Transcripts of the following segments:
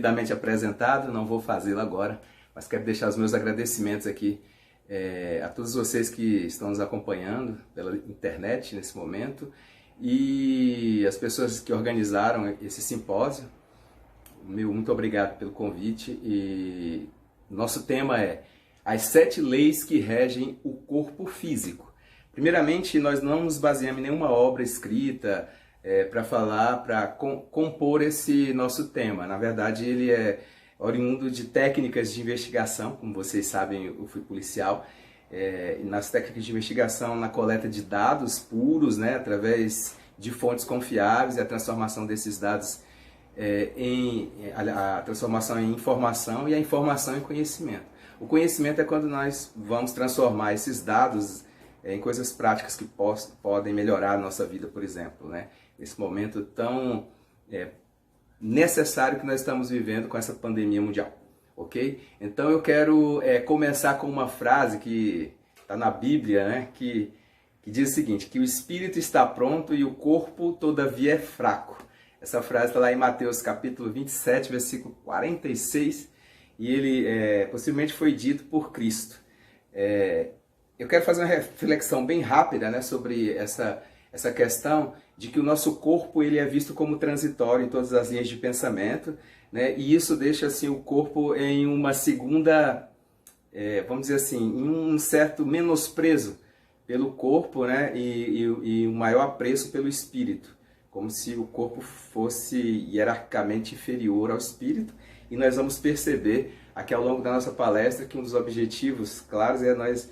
devidamente apresentado, não vou fazê-lo agora, mas quero deixar os meus agradecimentos aqui a todos vocês que estão nos acompanhando pela internet nesse momento e as pessoas que organizaram esse simpósio. Meu muito obrigado pelo convite. E nosso tema é as 7 leis que regem o corpo físico. Primeiramente, nós não nos baseamos em nenhuma obra escrita para compor esse nosso tema. Na verdade, ele é oriundo de técnicas de investigação. Como vocês sabem, eu fui policial. Nas técnicas de investigação, na coleta de dados puros, né, através de fontes confiáveis, e a transformação desses dados a transformação em informação e a informação em conhecimento. O conhecimento é quando nós vamos transformar esses dados em coisas práticas que podem melhorar a nossa vida, por exemplo, né? Nesse momento tão necessário que nós estamos vivendo com essa pandemia mundial, ok? Então eu quero começar com uma frase que está na Bíblia, né? Que diz o seguinte, que o espírito está pronto e o corpo todavia é fraco. Essa frase está lá em Mateus capítulo 27, versículo 46, e ele possivelmente foi dito por Cristo. Eu quero fazer uma reflexão bem rápida, né, sobre essa questão de que o nosso corpo ele é visto como transitório em todas as linhas de pensamento, né, e isso deixa assim, o corpo em uma segunda, vamos dizer assim, em um certo menosprezo pelo corpo, né, e um maior apreço pelo espírito. Como se o corpo fosse hierarquicamente inferior ao espírito, e nós vamos perceber aqui ao longo da nossa palestra que um dos objetivos claros é nós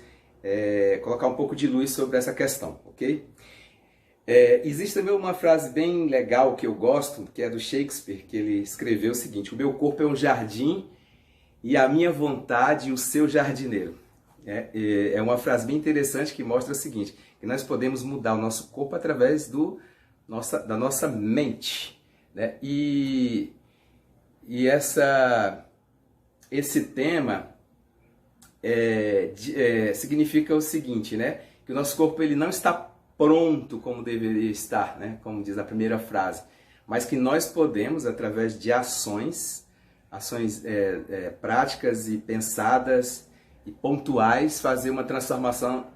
colocar um pouco de luz sobre essa questão, ok? Existe também uma frase bem legal que eu gosto, que é do Shakespeare, que ele escreveu o seguinte: o meu corpo é um jardim e a minha vontade o seu jardineiro. É uma frase bem interessante que mostra o seguinte, que nós podemos mudar o nosso corpo através da nossa mente, né? E esse tema significa o seguinte, né? Que o nosso corpo ele não está pronto como deveria estar, né? Como diz a primeira frase, mas que nós podemos, através de ações práticas e pensadas e pontuais, fazer uma transformação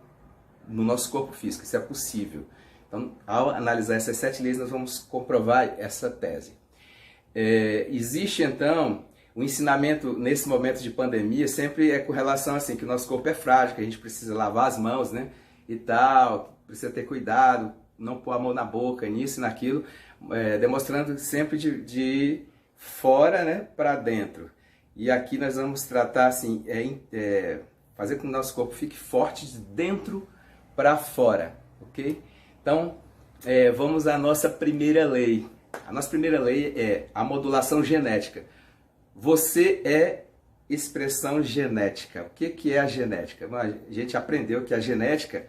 no nosso corpo físico. Isso é possível. Então, ao analisar essas 7 leis, nós vamos comprovar essa tese. Existe, então, o ensinamento nesse momento de pandemia sempre com relação assim, que o nosso corpo é frágil, que a gente precisa lavar as mãos, né, e tal, precisa ter cuidado, não pôr a mão na boca, nisso e naquilo, demonstrando sempre de fora, né, para dentro. E aqui nós vamos tratar assim, fazer com que o nosso corpo fique forte de dentro para fora, ok? Então, vamos à nossa primeira lei. A nossa primeira lei é a modulação genética. Você é expressão genética. O que é a genética? Bom, a gente aprendeu que a genética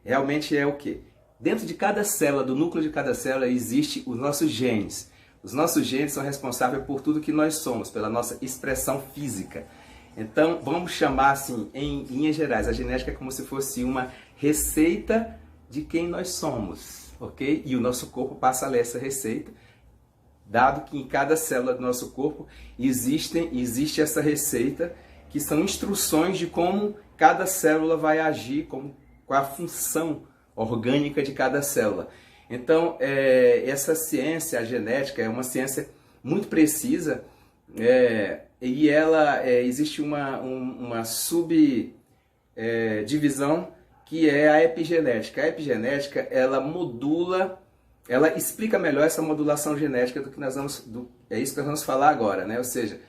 realmente é o quê? Dentro de cada célula, do núcleo de cada célula, existem os nossos genes. Os nossos genes são responsáveis por tudo que nós somos, pela nossa expressão física. Então, vamos chamar assim, em linhas gerais, a genética é como se fosse uma receita de quem nós somos, ok? E o nosso corpo passa a ler essa receita, dado que em cada célula do nosso corpo existe essa receita, que são instruções de como cada célula vai agir, qual a função orgânica de cada célula. Então, essa ciência, a genética, é uma ciência muito precisa, e existe uma subdivisão, que é a epigenética. A epigenética, ela explica melhor essa modulação genética do que é isso que nós vamos falar agora, né? Ou seja,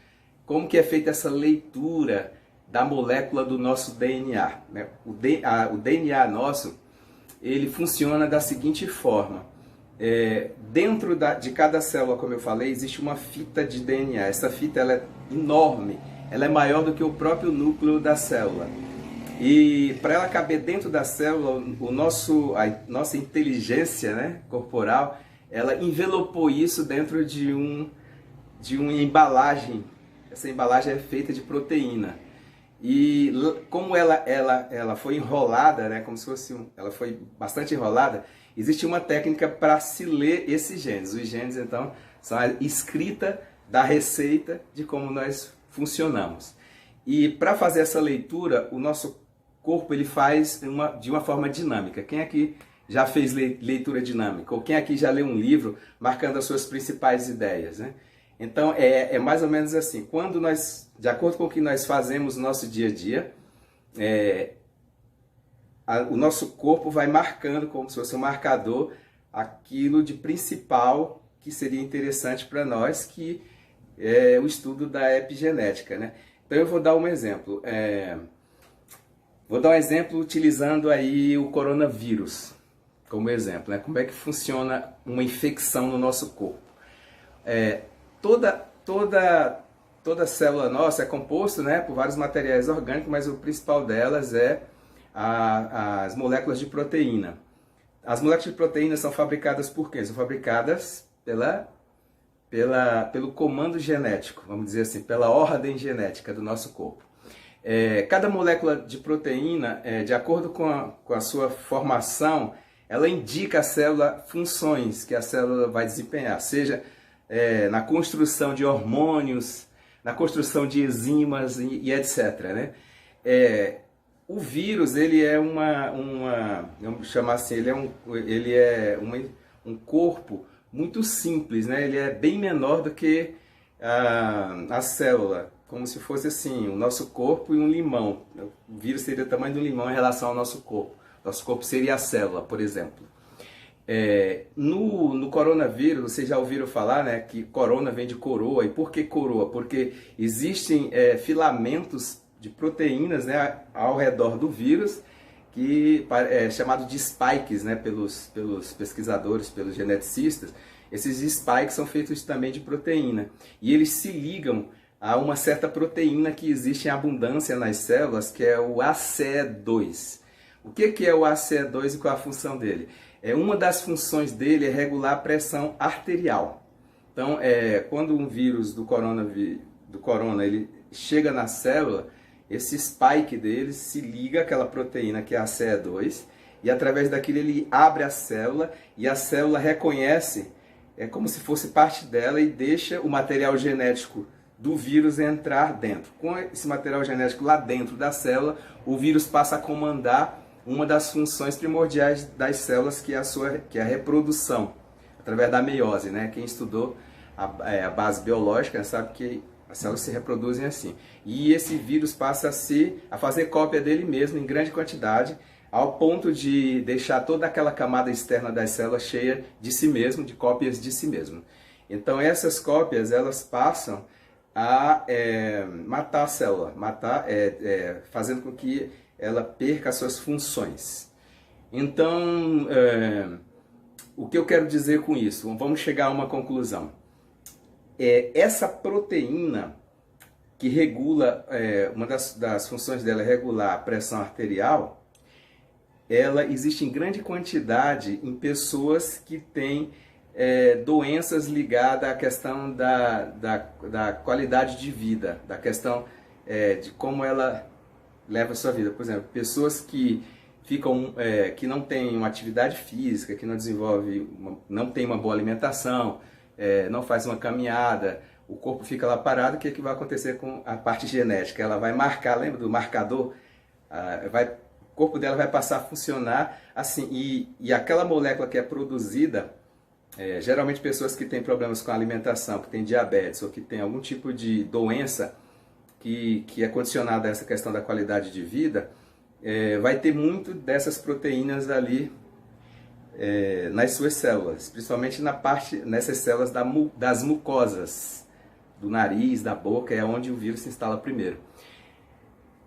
como que é feita essa leitura da molécula do nosso DNA, né? O DNA nosso, ele funciona da seguinte forma. Dentro de cada célula, como eu falei, existe uma fita de DNA. Essa fita ela é enorme, ela é maior do que o próprio núcleo da célula. E para ela caber dentro da célula, a nossa inteligência, né, corporal, ela envelopou isso dentro de uma embalagem. Essa embalagem é feita de proteína. E como ela foi enrolada, né, como se fosse ela foi bastante enrolada, existe uma técnica para se ler esses genes. Os genes, então, são a escrita da receita de como nós funcionamos. E para fazer essa leitura, o nosso corpo ele faz de uma forma dinâmica. Quem aqui já fez leitura dinâmica? Ou quem aqui já leu um livro marcando as suas principais ideias, né? Então é mais ou menos assim. Quando nós, de acordo com o que nós fazemos no nosso dia a dia, o nosso corpo vai marcando como se fosse um marcador aquilo de principal que seria interessante para nós, que é o estudo da epigenética, né? Então eu vou dar um exemplo. Vou dar um exemplo utilizando aí o coronavírus como exemplo, né? Como é que funciona uma infecção no nosso corpo. Toda célula nossa é composta, né, por vários materiais orgânicos, mas o principal delas é as moléculas de proteína. As moléculas de proteína são fabricadas por quê? São fabricadas pelo comando genético, vamos dizer assim, pela ordem genética do nosso corpo. Cada molécula de proteína, de acordo com a sua formação, ela indica à célula funções que a célula vai desempenhar, seja na construção de hormônios, na construção de enzimas e etc. Né? O vírus, ele é vamos chamar assim, ele é um corpo muito simples, né? Ele é bem menor do que a célula, como se fosse assim, o nosso corpo e um limão. O vírus seria o tamanho do limão em relação ao nosso corpo. Nosso corpo seria a célula, por exemplo. No coronavírus, vocês já ouviram falar, né, que corona vem de coroa. E por que coroa? Porque existem filamentos de proteínas, né, ao redor do vírus, que é chamado de spikes, né, pelos pesquisadores, pelos geneticistas. Esses spikes são feitos também de proteína. E eles se ligam a uma certa proteína que existe em abundância nas células, que é o ACE2. O que é o ACE2 e qual é a função dele? Uma das funções dele é regular a pressão arterial. Então, quando um vírus do corona ele chega na célula, esse spike dele se liga àquela proteína que é a ACE2 e através daquilo ele abre a célula e a célula reconhece, como se fosse parte dela, e deixa o material genético do vírus entrar dentro. Com esse material genético lá dentro da célula, o vírus passa a comandar uma das funções primordiais das células, que é a reprodução, através da meiose, né? Quem estudou a base biológica sabe que as células se reproduzem assim. E esse vírus passa a fazer cópia dele mesmo em grande quantidade, ao ponto de deixar toda aquela camada externa das células cheia de si mesmo, de cópias de si mesmo. Então essas cópias, elas passam a matar a célula, fazendo com que ela perca as suas funções. Então, o que eu quero dizer com isso? Vamos chegar a uma conclusão. Essa proteína que regula, uma das funções dela é regular a pressão arterial, ela existe em grande quantidade em pessoas que têm doenças ligadas à questão da qualidade de vida, da questão de como ela leva a sua vida. Por exemplo, pessoas que que não têm uma atividade física, que não tem uma boa alimentação, não faz uma caminhada, o corpo fica lá parado. O que vai acontecer com a parte genética? Ela vai marcar, lembra do marcador? O corpo dela vai passar a funcionar assim, e aquela molécula que é produzida, geralmente pessoas que têm problemas com a alimentação, que têm diabetes ou que têm algum tipo de doença que é condicionada a essa questão da qualidade de vida, vai ter muito dessas proteínas ali nas suas células, principalmente nessas células das mucosas, do nariz, da boca, é onde o vírus se instala primeiro.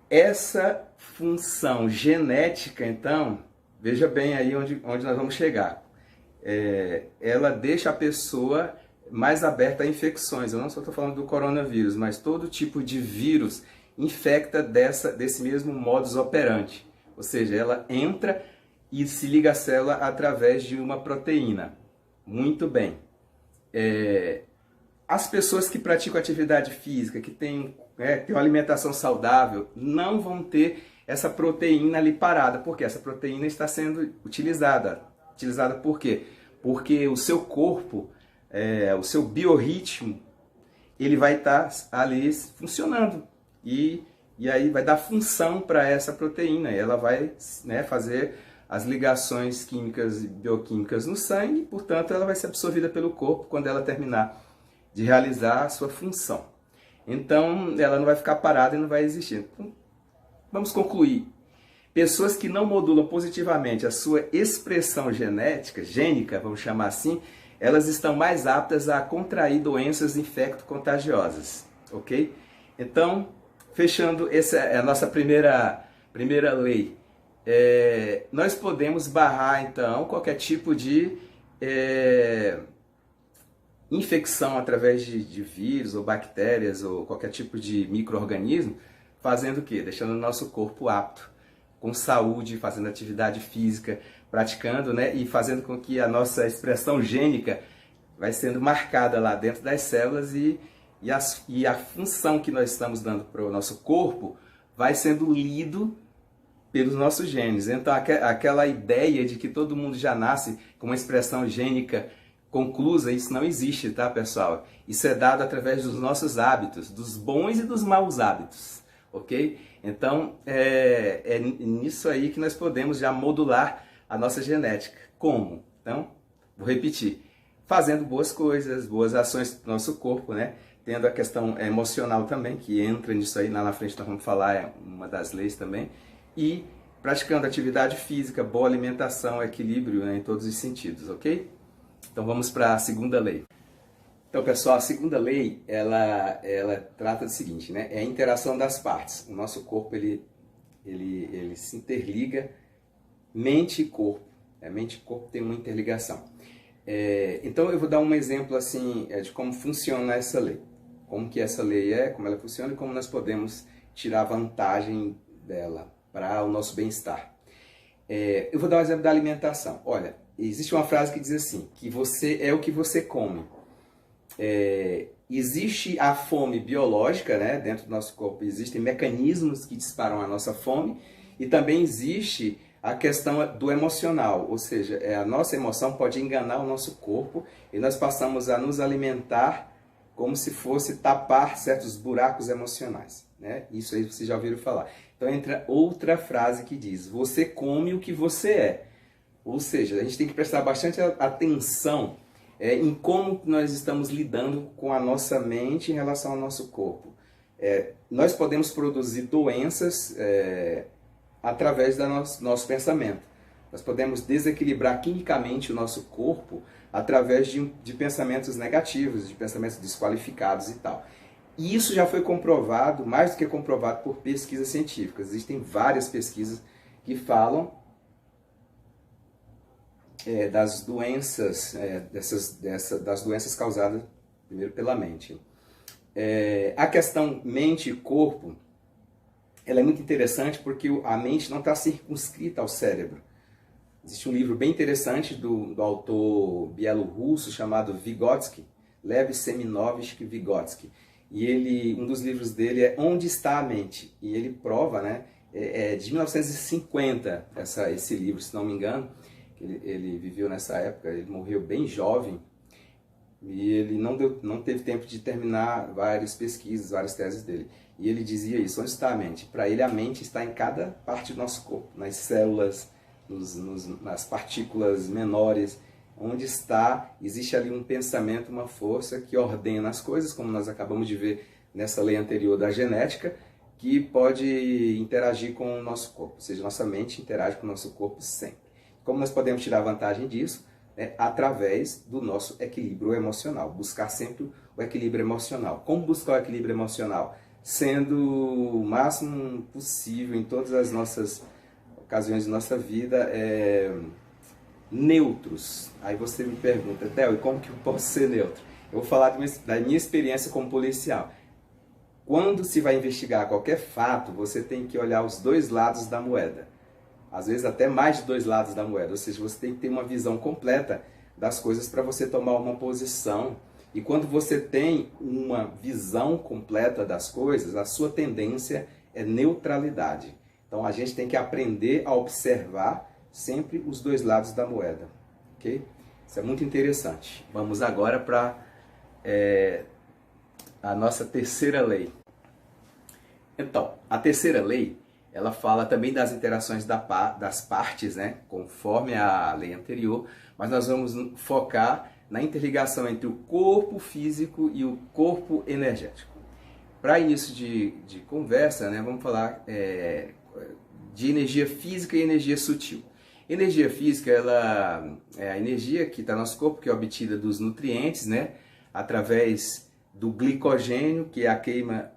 Essa função genética, então, veja bem aí onde nós vamos chegar. Ela deixa a pessoa mais aberta a infecções. Eu não só estou falando do coronavírus, mas todo tipo de vírus infecta desse mesmo modus operandi. Ou seja, ela entra e se liga à célula através de uma proteína. Muito bem. As pessoas que praticam atividade física, que têm uma alimentação saudável, não vão ter essa proteína ali parada, porque essa proteína está sendo utilizada. Utilizada por quê? Porque o seu corpo, o seu biorritmo, ele vai estar ali funcionando. E aí vai dar função para essa proteína. Ela vai, né, fazer as ligações químicas e bioquímicas no sangue, portanto, ela vai ser absorvida pelo corpo quando ela terminar de realizar a sua função. Então, ela não vai ficar parada e não vai existir. Então, vamos concluir. Pessoas que não modulam positivamente a sua expressão gênica, vamos chamar assim, elas estão mais aptas a contrair doenças infecto-contagiosas, ok? Então, fechando, essa é a nossa primeira lei. Nós podemos barrar, então, qualquer tipo de infecção através de vírus ou bactérias ou qualquer tipo de micro-organismo, fazendo o quê? Deixando o nosso corpo apto, com saúde, fazendo atividade física, praticando, né? E fazendo com que a nossa expressão gênica vai sendo marcada lá dentro das células e a função que nós estamos dando para o nosso corpo vai sendo lido pelos nossos genes. Então, aquela ideia de que todo mundo já nasce com uma expressão gênica conclusa, isso não existe, tá, pessoal? Isso é dado através dos nossos hábitos, dos bons e dos maus hábitos, ok? Então, é nisso aí que nós podemos já modular a nossa genética. Como? Então, vou repetir. Fazendo boas coisas, boas ações para o nosso corpo, né? Tendo a questão emocional também, que entra nisso aí, lá na frente nós vamos falar, é uma das leis também. E praticando atividade física, boa alimentação, equilíbrio, né, em todos os sentidos, ok? Então vamos para a segunda lei. Então, pessoal, a segunda lei, ela trata do seguinte, né? É a interação das partes. O nosso corpo, ele se interliga mente e corpo. Mente e corpo tem uma interligação. Então eu vou dar um exemplo assim de como funciona essa lei. Como que essa lei como ela funciona e como nós podemos tirar vantagem dela para o nosso bem-estar. Eu vou dar um exemplo da alimentação. Olha, existe uma frase que diz assim, que você é o que você come. Existe a fome biológica, né? Dentro do nosso corpo existem mecanismos que disparam a nossa fome e também existe a questão do emocional, ou seja, a nossa emoção pode enganar o nosso corpo e nós passamos a nos alimentar como se fosse tapar certos buracos emocionais, né? Isso aí vocês já ouviram falar. Então entra outra frase que diz, você come o que você é. Ou seja, a gente tem que prestar bastante atenção em como nós estamos lidando com a nossa mente em relação ao nosso corpo. Nós podemos produzir doenças através do nosso pensamento. Nós podemos desequilibrar quimicamente o nosso corpo através de pensamentos negativos, de pensamentos desqualificados e tal. E isso já foi comprovado, mais do que comprovado, por pesquisas científicas. Existem várias pesquisas que falam das doenças, das doenças causadas primeiro pela mente. A questão mente e corpo, ela é muito interessante porque a mente não está circunscrita ao cérebro. Existe um livro bem interessante do autor bielorrusso chamado Vygotsky, Lev Seminovich Vygotsky. E um dos livros dele é Onde está a Mente? E ele prova, né, de 1950, esse livro, se não me engano. Ele viveu nessa época, ele morreu bem jovem e ele não teve tempo de terminar várias pesquisas, várias teses dele. E ele dizia isso, onde está a mente? Para ele a mente está em cada parte do nosso corpo, nas células, nas partículas menores, onde existe ali um pensamento, uma força que ordena as coisas, como nós acabamos de ver nessa lei anterior da genética, que pode interagir com o nosso corpo, ou seja, nossa mente interage com o nosso corpo sempre. Como nós podemos tirar vantagem disso? Através do nosso equilíbrio emocional, buscar sempre o equilíbrio emocional. Como buscar o equilíbrio emocional? Sendo o máximo possível em todas as nossas ocasiões de nossa vida neutros. Aí você me pergunta, Theo, e como que eu posso ser neutro? Eu vou falar da minha experiência como policial. Quando se vai investigar qualquer fato, você tem que olhar os dois lados da moeda. Às vezes até mais de dois lados da moeda, ou seja, você tem que ter uma visão completa das coisas para você tomar uma posição. E quando você tem uma visão completa das coisas, a sua tendência é neutralidade. Então a gente tem que aprender a observar sempre os dois lados da moeda, ok? Isso é muito interessante. Vamos agora para a nossa terceira lei. Então, a terceira lei, ela fala também das interações das partes, né, conforme a lei anterior, mas nós vamos focar na interligação entre o corpo físico e o corpo energético. Para início de conversa, né, vamos falar de energia física e energia sutil. Energia física, ela é a energia que está no nosso corpo, que é obtida dos nutrientes, né, através do glicogênio, que é a queima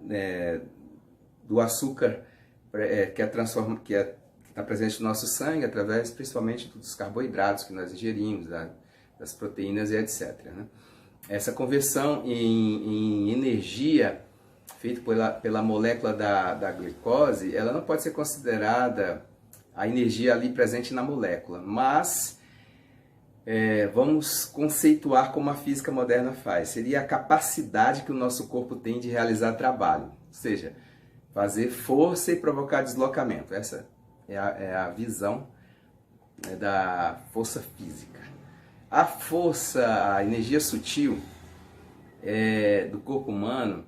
do açúcar que está presente no nosso sangue, através principalmente dos carboidratos que nós ingerimos, das proteínas e etc. Né? Essa conversão em energia feita pela molécula da glicose, ela não pode ser considerada a energia ali presente na molécula, mas vamos conceituar como a física moderna faz. Seria a capacidade que o nosso corpo tem de realizar trabalho, ou seja, fazer força e provocar deslocamento. Essa é a visão da força física. A força, a energia sutil do corpo humano,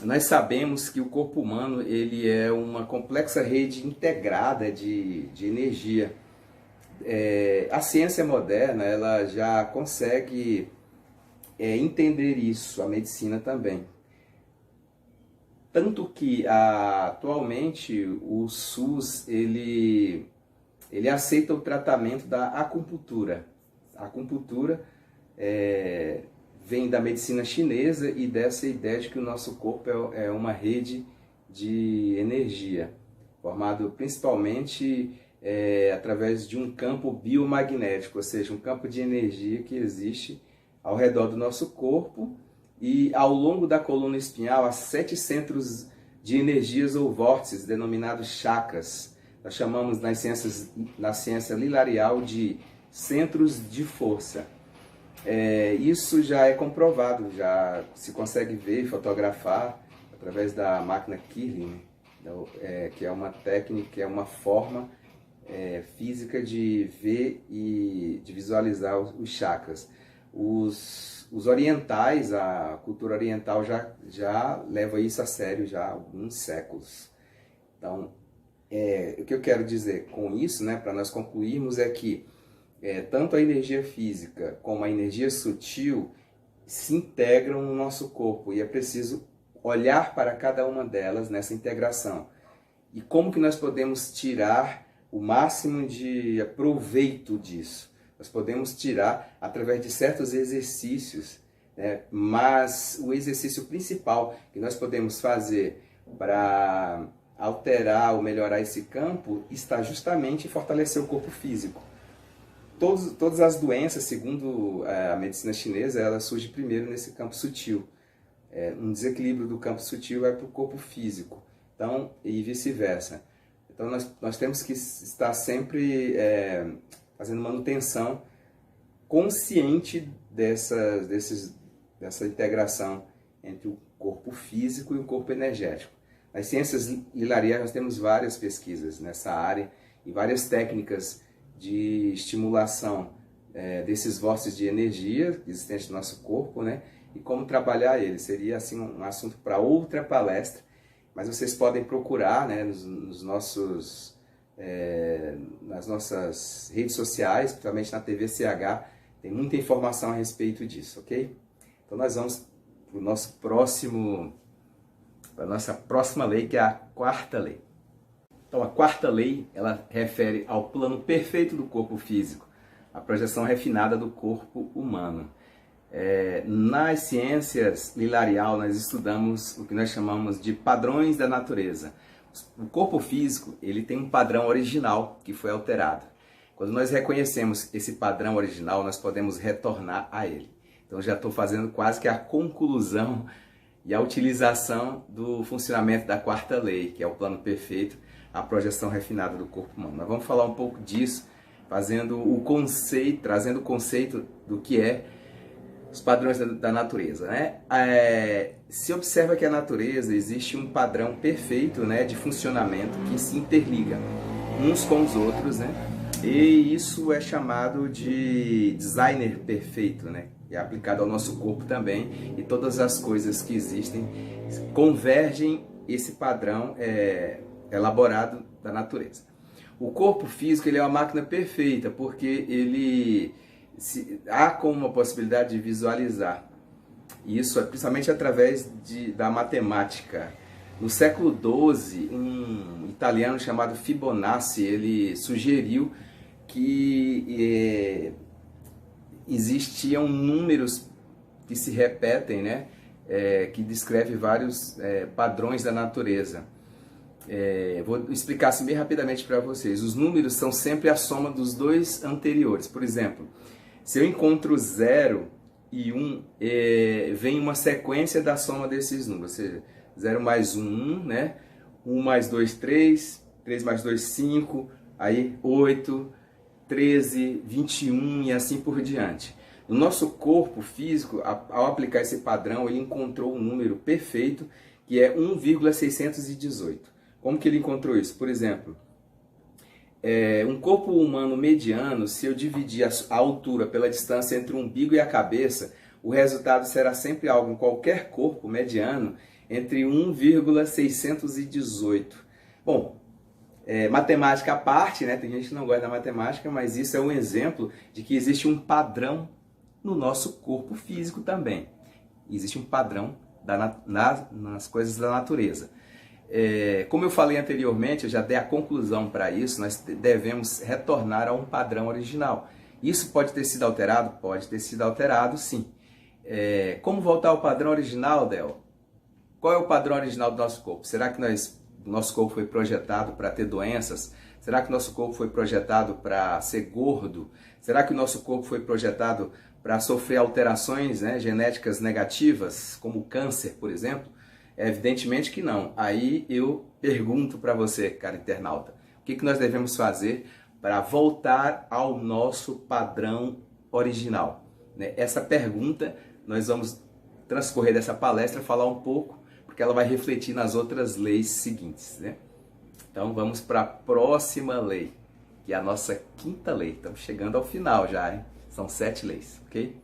nós sabemos que o corpo humano ele é uma complexa rede integrada de energia. A ciência moderna ela já consegue entender isso, a medicina também. Tanto que atualmente o SUS ele aceita o tratamento da acupuntura. A acupuntura vem da medicina chinesa e dessa ideia de que o nosso corpo é uma rede de energia, formado principalmente através de um campo biomagnético, ou seja, um campo de energia que existe ao redor do nosso corpo. E ao longo da coluna espinhal, há 7 centros de energias ou vórtices, denominados chakras. Nós chamamos na ciência lilarial de centros de força. Isso já é comprovado, já se consegue ver e fotografar através da máquina Kirlian, que é uma técnica, é uma forma física de ver e de visualizar os chakras. Os orientais, a cultura oriental já leva isso a sério já há alguns séculos. Então, o que eu quero dizer com isso, né, para nós concluirmos, é que tanto a energia física como a energia sutil se integram no nosso corpo e é preciso olhar para cada uma delas nessa integração. E como que nós podemos tirar o máximo de proveito disso? Nós podemos tirar através de certos exercícios, né? Mas o exercício principal que nós podemos fazer para alterar ou melhorar esse campo está justamente em fortalecer o corpo físico. Todas as doenças, segundo a medicina chinesa, elas surgem primeiro nesse campo sutil. Um desequilíbrio do campo sutil vai para o corpo físico, então, e vice-versa. Então nós temos que estar sempre fazendo manutenção consciente dessa integração entre o corpo físico e o corpo energético. Nas ciências lilariais nós temos várias pesquisas nessa área e várias técnicas de estimulação desses vórtices de energia existentes no nosso corpo, né? E como trabalhar eles. Seria assim um assunto para outra palestra, mas vocês podem procurar, né, nas nossas redes sociais, principalmente na TV CH, tem muita informação a respeito disso, ok? Então nós vamos para a nossa próxima lei, que é a quarta lei. Então a quarta lei, ela refere ao plano perfeito do corpo físico, a projeção refinada do corpo humano. Nas ciências lilarial, nós estudamos o que nós chamamos de padrões da natureza. O corpo físico ele tem um padrão original que foi alterado. Quando nós reconhecemos esse padrão original, nós podemos retornar a ele. Então já estou fazendo quase que a conclusão e a utilização do funcionamento da quarta lei, que é o plano perfeito, a projeção refinada do corpo humano. Nós vamos falar um pouco disso, trazendo o conceito do que é os padrões da natureza, né? Se observa que a natureza existe um padrão perfeito, né, de funcionamento que se interliga uns com os outros, né? E isso é chamado de designer perfeito, né? É aplicado ao nosso corpo também, e todas as coisas que existem convergem esse padrão elaborado da natureza. O corpo físico ele é uma máquina perfeita, porque há como uma possibilidade de visualizar. Isso é principalmente através da matemática. No século XII, um italiano chamado Fibonacci, ele sugeriu que existiam números que se repetem, né? Que descreve vários padrões da natureza. Vou explicar assim bem rapidamente para vocês. Os números são sempre a soma dos dois anteriores. Por exemplo, se eu encontro 0 e 1, vem uma sequência da soma desses números. Ou seja, 0 mais 1, 1, né? 1 mais 2, 3, 3 mais 2, 5, aí 8, 13, 21 e assim por diante. No nosso corpo físico, ao aplicar esse padrão, ele encontrou um número perfeito, que é 1,618. Como que ele encontrou isso? Por exemplo, um corpo humano mediano, se eu dividir a altura pela distância entre o umbigo e a cabeça, o resultado será sempre algo em qualquer corpo mediano entre 1,618. Bom, matemática à parte, né? Tem gente que não gosta da matemática, mas isso é um exemplo de que existe um padrão no nosso corpo físico também. Existe um padrão nas coisas da natureza. Como eu falei anteriormente, eu já dei a conclusão para isso, nós devemos retornar a um padrão original. Isso pode ter sido alterado? Pode ter sido alterado, sim. Como voltar ao padrão original, Del? Qual é o padrão original do nosso corpo? Será que o nosso corpo foi projetado para ter doenças? Será que o nosso corpo foi projetado para ser gordo? Será que o nosso corpo foi projetado para sofrer alterações, né, genéticas negativas, como câncer, por exemplo? Evidentemente que não. Aí eu pergunto para você, cara internauta, o que nós devemos fazer para voltar ao nosso padrão original? Essa pergunta nós vamos transcorrer dessa palestra, falar um pouco, porque ela vai refletir nas outras leis seguintes, né? Então vamos para a próxima lei, que é a nossa quinta lei. Estamos chegando ao final já, hein? São 7 leis, ok?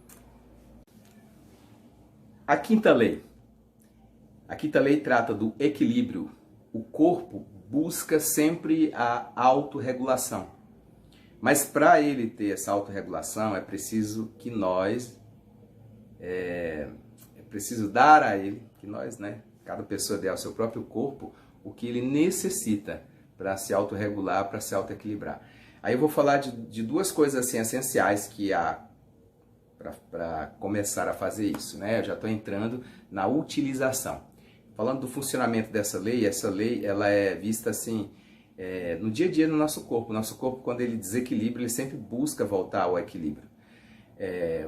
A quinta lei. A quinta lei trata do equilíbrio. O corpo busca sempre a autorregulação. Mas para ele ter essa autorregulação, é preciso que nós... É preciso dar a ele, que nós, né? Cada pessoa dê ao seu próprio corpo o que ele necessita para se autorregular, para se autoequilibrar. Aí eu vou falar de duas coisas assim essenciais que há para começar a fazer isso, né? Eu já estou entrando na utilização. Falando do funcionamento dessa lei, essa lei ela é vista assim no dia a dia no nosso corpo. O nosso corpo, quando ele desequilibra, ele sempre busca voltar ao equilíbrio.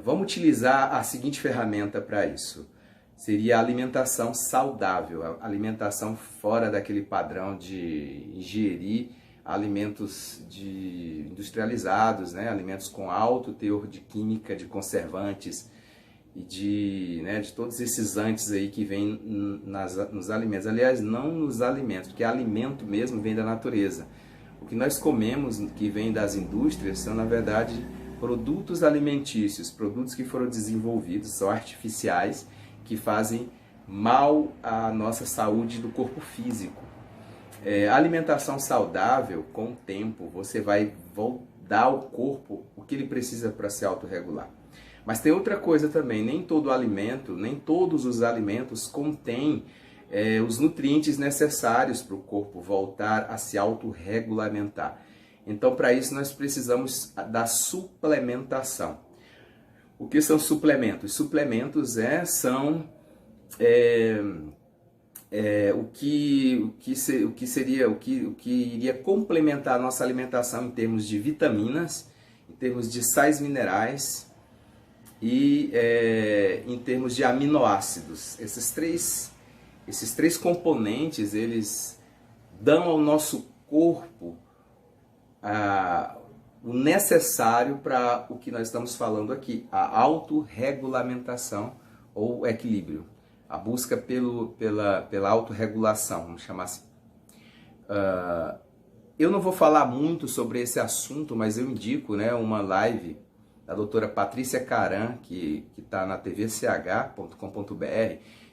Vamos utilizar a seguinte ferramenta para isso. Seria a alimentação saudável, a alimentação fora daquele padrão de ingerir alimentos industrializados, né? Alimentos com alto teor de química, de conservantes e de todos esses antes aí que vêm nos alimentos. Aliás, não nos alimentos, porque alimento mesmo vem da natureza. O que nós comemos, que vem das indústrias, são na verdade produtos alimentícios, produtos que foram desenvolvidos, são artificiais, que fazem mal à nossa saúde do corpo físico. A alimentação saudável, com o tempo, você vai dar ao corpo o que ele precisa para se autorregular. Mas tem outra coisa também, nem todo alimento, nem todos os alimentos contêm os nutrientes necessários para o corpo voltar a se autorregulamentar. Então, para isso, nós precisamos da suplementação. O que são suplementos? Suplementos são o que iria complementar a nossa alimentação em termos de vitaminas, em termos de sais minerais e em termos de aminoácidos. Esses três componentes, eles dão ao nosso corpo o necessário para o que nós estamos falando aqui, a autorregulamentação ou equilíbrio, a busca pela autorregulação, vamos chamar assim. Eu não vou falar muito sobre esse assunto, mas eu indico, né, uma live da doutora Patrícia Caran, que está na tvch.com.br,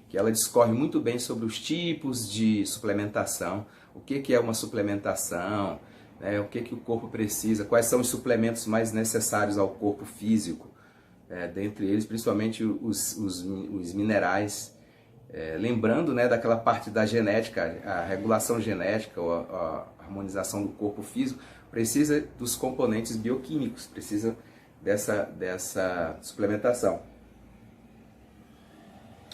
que ela discorre muito bem sobre os tipos de suplementação, o que é uma suplementação, né, o que o corpo precisa, quais são os suplementos mais necessários ao corpo físico, dentre eles principalmente os minerais. Lembrando, né, daquela parte da genética, a regulação genética, ou a harmonização do corpo físico, precisa dos componentes bioquímicos, precisa dessa suplementação.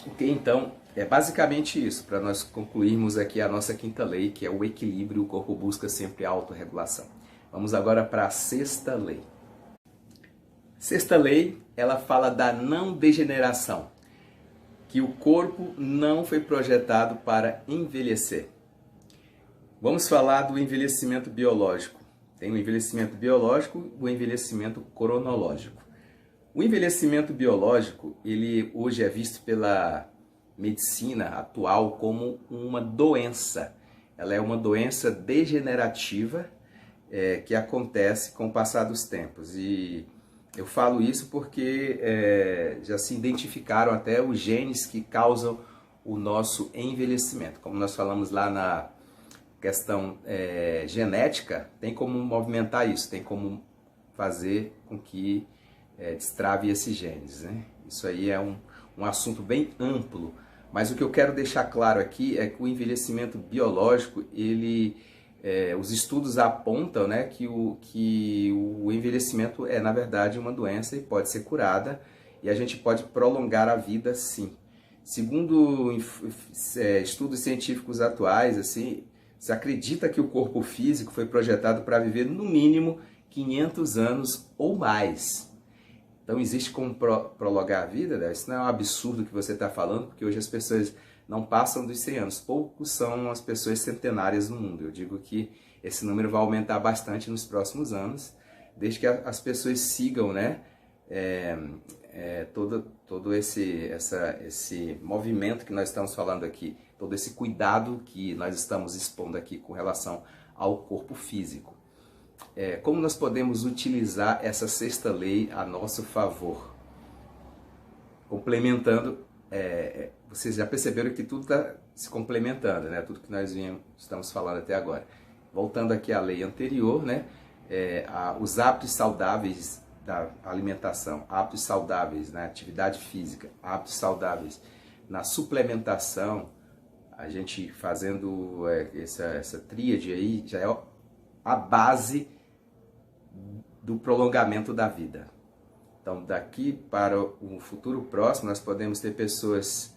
Ok, então é basicamente isso, para nós concluirmos aqui a nossa quinta lei, que é o equilíbrio. O corpo busca sempre a autorregulação. Vamos agora para a sexta lei. Sexta lei, ela fala da não degeneração, que o corpo não foi projetado para envelhecer. Vamos falar do envelhecimento biológico. Tem o envelhecimento biológico e o envelhecimento cronológico. O envelhecimento biológico, ele hoje é visto pela medicina atual como uma doença. Ela é uma doença degenerativa que acontece com o passar dos tempos. E eu falo isso porque já se identificaram até os genes que causam o nosso envelhecimento. Como nós falamos lá na questão genética, tem como movimentar isso, tem como fazer com que destrave esses genes, né? Isso aí é um assunto bem amplo, mas o que eu quero deixar claro aqui é que o envelhecimento biológico, os estudos apontam, né, que o envelhecimento é, na verdade, uma doença e pode ser curada, e a gente pode prolongar a vida, sim. Segundo estudos científicos atuais, assim, se acredita que o corpo físico foi projetado para viver no mínimo 500 anos ou mais. Então existe como prolongar a vida, né? Isso não é um absurdo que você está falando, porque hoje as pessoas não passam dos 100 anos. Poucos são as pessoas centenárias no mundo. Eu digo que esse número vai aumentar bastante nos próximos anos, desde que as pessoas sigam, né, todo esse movimento que nós estamos falando aqui, todo esse cuidado que nós estamos expondo aqui com relação ao corpo físico. Como nós podemos utilizar essa sexta lei a nosso favor? Complementando, vocês já perceberam que tudo está se complementando, né? Tudo que nós estamos falando até agora. Voltando aqui à lei anterior, né? Os hábitos saudáveis da alimentação, hábitos saudáveis na atividade física, hábitos saudáveis na suplementação, a gente fazendo essa tríade aí, já é a base do prolongamento da vida. Então, daqui para um futuro próximo, nós podemos ter pessoas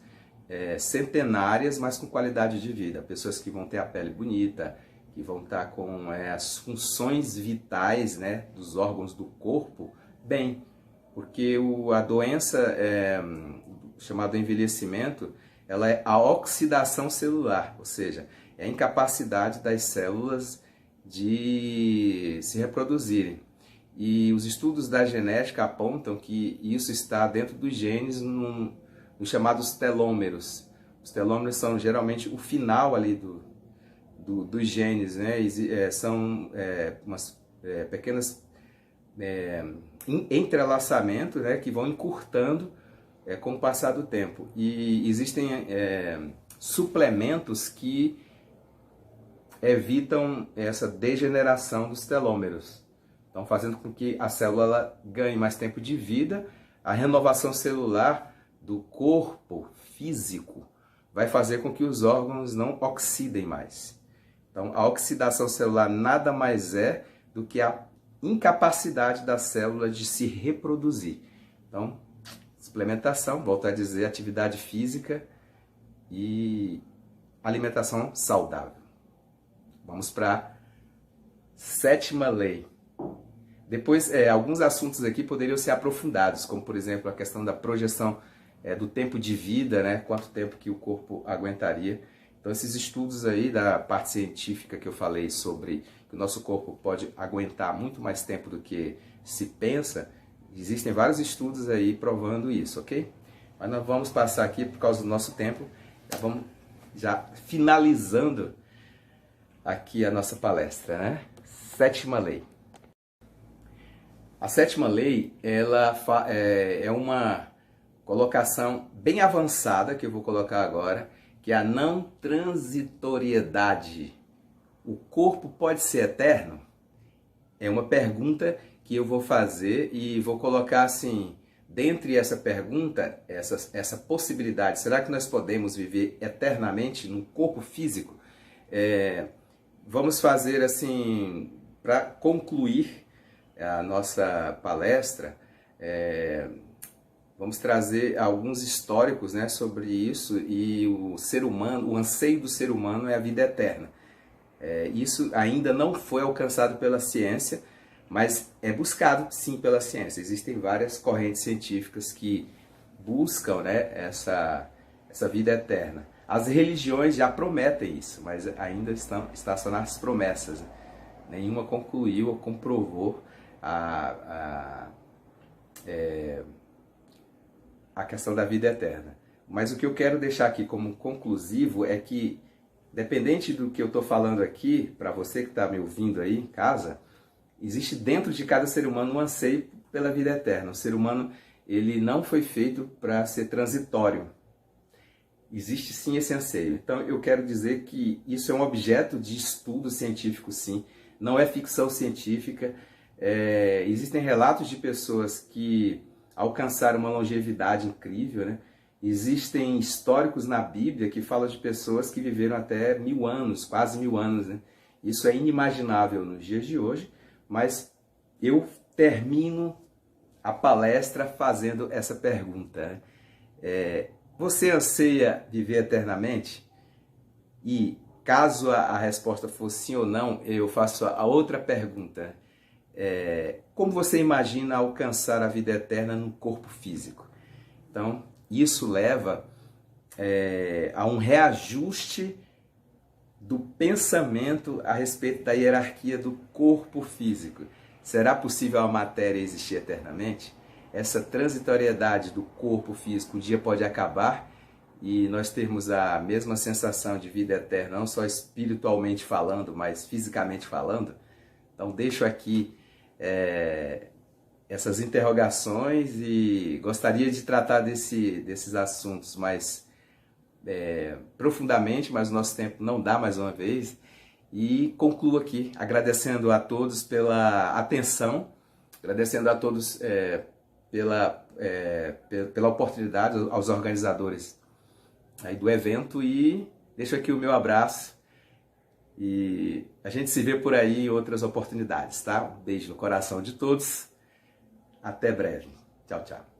centenárias, mas com qualidade de vida. Pessoas que vão ter a pele bonita, que vão estar com as funções vitais, né, dos órgãos do corpo bem. Porque a doença chamada envelhecimento, ela é a oxidação celular, ou seja, é a incapacidade das células de se reproduzirem. E os estudos da genética apontam que isso está dentro dos genes, nos chamados telômeros. Os telômeros são geralmente o final ali dos genes, né? São umas pequenas entrelaçamentos, né, que vão encurtando com o passar do tempo. E existem suplementos que evitam essa degeneração dos telômeros, então fazendo com que a célula ganhe mais tempo de vida. A renovação celular do corpo físico vai fazer com que os órgãos não oxidem mais. Então a oxidação celular nada mais é do que a incapacidade da célula de se reproduzir. Então, suplementação, volto a dizer, atividade física e alimentação saudável. Vamos para a sétima lei. Depois, alguns assuntos aqui poderiam ser aprofundados, como, por exemplo, a questão da projeção do tempo de vida, né? Quanto tempo que o corpo aguentaria. Então, esses estudos aí da parte científica que eu falei sobre que o nosso corpo pode aguentar muito mais tempo do que se pensa, existem vários estudos aí provando isso, ok? Mas nós vamos passar aqui, por causa do nosso tempo, vamos já finalizando aqui a nossa palestra, né? Sétima lei. A sétima lei, ela é uma colocação bem avançada que eu vou colocar agora, que é a não transitoriedade. O corpo pode ser eterno? É uma pergunta que eu vou fazer e vou colocar assim, dentre essa pergunta, essa possibilidade, será que nós podemos viver eternamente no corpo físico? Vamos fazer assim, para concluir a nossa palestra, vamos trazer alguns históricos, né, sobre isso, e o ser humano, o anseio do ser humano é a vida eterna. Isso ainda não foi alcançado pela ciência, mas é buscado sim pela ciência. Existem várias correntes científicas que buscam, né, essa vida eterna. As religiões já prometem isso, mas ainda está só nas promessas. Nenhuma concluiu ou comprovou a questão da vida eterna. Mas o que eu quero deixar aqui como conclusivo é que, dependente do que eu estou falando aqui, para você que está me ouvindo aí em casa, existe dentro de cada ser humano um anseio pela vida eterna. O ser humano, ele não foi feito para ser transitório. Existe sim esse anseio. Então eu quero dizer que isso é um objeto de estudo científico, sim. Não é ficção científica. Existem relatos de pessoas que alcançaram uma longevidade incrível, né? Existem históricos na Bíblia que falam de pessoas que viveram até 1000 anos, quase 1000 anos, né? Isso é inimaginável nos dias de hoje, mas eu termino a palestra fazendo essa pergunta, né? Você anseia viver eternamente? E caso a resposta fosse sim ou não, eu faço a outra pergunta. Como você imagina alcançar a vida eterna no corpo físico? Então, isso leva a um reajuste do pensamento a respeito da hierarquia do corpo físico. Será possível a matéria existir eternamente? Essa transitoriedade do corpo físico, um dia pode acabar e nós termos a mesma sensação de vida eterna, não só espiritualmente falando, mas fisicamente falando? Então deixo aqui essas interrogações e gostaria de tratar desses assuntos mais profundamente, mas o nosso tempo não dá mais uma vez. E concluo aqui agradecendo a todos pela atenção, agradecendo a todos pela oportunidade, aos organizadores aí do evento, e deixo aqui o meu abraço e a gente se vê por aí em outras oportunidades, tá? Um beijo no coração de todos, até breve, tchau, tchau.